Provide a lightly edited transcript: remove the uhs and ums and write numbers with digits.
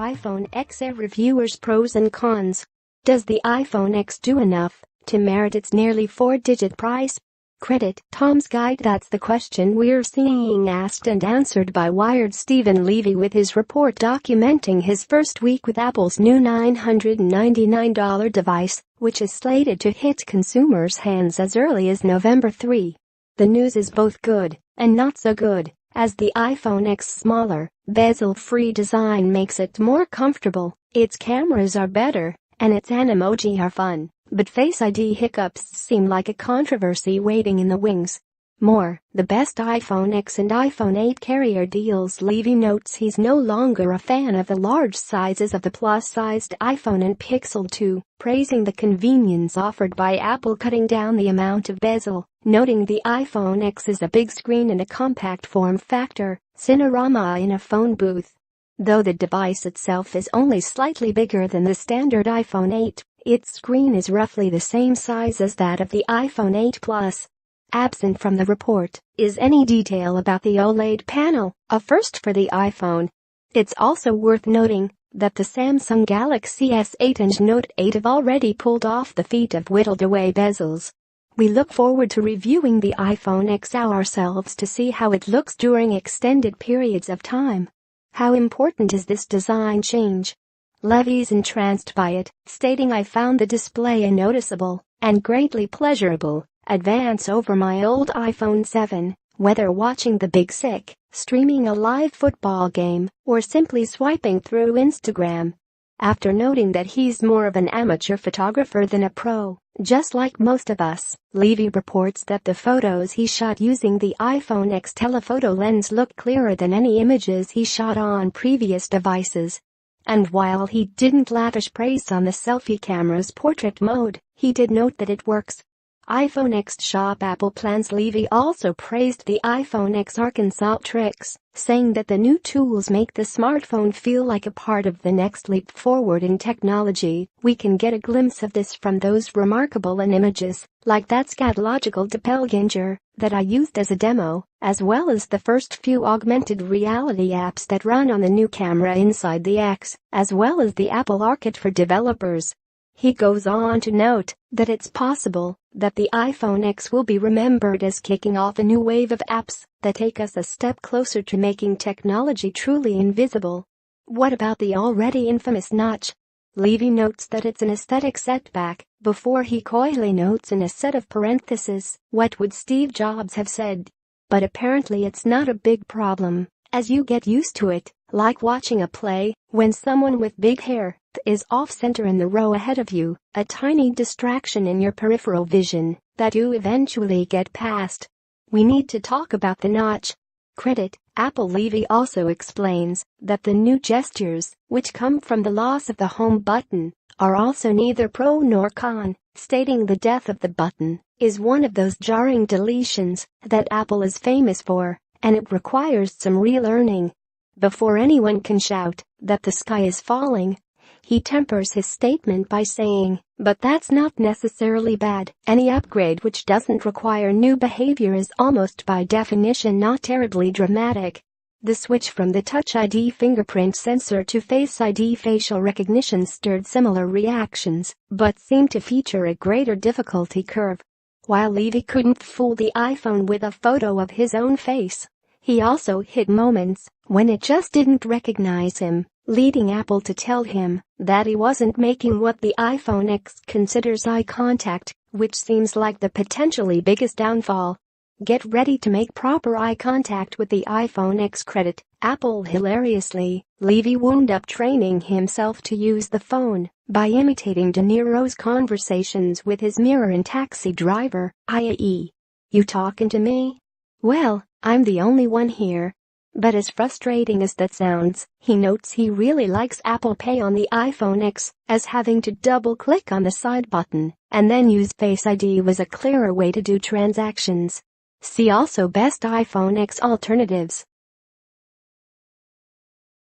iPhone XR reviewers pros and cons. Does the iPhone X do enough to merit its nearly four-digit price? Credit Tom's Guide. That's the question we're seeing asked and answered by Wired's Stephen Levy with his report documenting his first week with Apple's new $999 device, which is slated to hit consumers' hands as early as November 3. The news is both good and not so good, as the iPhone X's smaller, bezel-free design makes it more comfortable, its cameras are better, and its animoji are fun, but Face ID hiccups seem like a controversy waiting in the wings. More, the best iPhone X and iPhone 8 carrier deals. Levy notes he's no longer a fan of the large sizes of the plus-sized iPhone and Pixel 2, praising the convenience offered by Apple cutting down the amount of bezel, noting the iPhone X is a big screen and a compact form factor, cinerama in a phone booth. Though the device itself is only slightly bigger than the standard iPhone 8, its screen is roughly the same size as that of the iPhone 8 Plus. Absent from the report is any detail about the OLED panel, a first for the iPhone. It's also worth noting that the Samsung Galaxy S8 and Note 8 have already pulled off the feat of whittled away bezels. We look forward to reviewing the iPhone X ourselves to see how it looks during extended periods of time. How important is this design change? Levy's entranced by it, stating, "I found the display a noticeable and greatly pleasurable advance over my old iPhone 7, whether watching the Big Sick, streaming a live football game, or simply swiping through Instagram." After noting that he's more of an amateur photographer than a pro, just like most of us, Levy reports that the photos he shot using the iPhone X telephoto lens look clearer than any images he shot on previous devices. And while he didn't lavish praise on the selfie camera's portrait mode, he did note that it works. iPhone X shop Apple plans. Levy also praised the iPhone X Arkansas tricks, saying that the new tools make the smartphone feel like a part of the next leap forward in technology. We can get a glimpse of this from those remarkable images, like that scatological doppelganger that I used as a demo, as well as the first few augmented reality apps that run on the new camera inside the X, as well as the Apple Arcade for developers. He goes on to note that it's possible that the iPhone X will be remembered as kicking off a new wave of apps that take us a step closer to making technology truly invisible. What about the already infamous notch? Levy notes that it's an aesthetic setback, before he coyly notes in a set of parentheses, "What would Steve Jobs have said?" But apparently it's not a big problem, as you get used to it, like watching a play, when someone with big hair is off-center in the row ahead of you, a tiny distraction in your peripheral vision that you eventually get past. We need to talk about the notch. Credit Apple. Levy also explains that the new gestures, which come from the loss of the home button, are also neither pro nor con, stating the death of the button is one of those jarring deletions that Apple is famous for, and it requires some relearning. Before anyone can shout that the sky is falling, he tempers his statement by saying, "But that's not necessarily bad. Any upgrade which doesn't require new behavior is almost by definition not terribly dramatic." The switch from the Touch ID fingerprint sensor to Face ID facial recognition stirred similar reactions, but seemed to feature a greater difficulty curve. While Levy couldn't fool the iPhone with a photo of his own face, he also hit moments when it just didn't recognize him, leading Apple to tell him that he wasn't making what the iPhone X considers eye contact, which seems like the potentially biggest downfall. Get ready to make proper eye contact with the iPhone X. Credit Apple. Hilariously, Levy wound up training himself to use the phone by imitating De Niro's conversations with his mirror in Taxi Driver, i.e., "You talking to me? Well, I'm the only one here." But as frustrating as that sounds, he notes he really likes Apple Pay on the iPhone X, as having to double-click on the side button and then use Face ID was a clearer way to do transactions. See also Best iPhone X alternatives.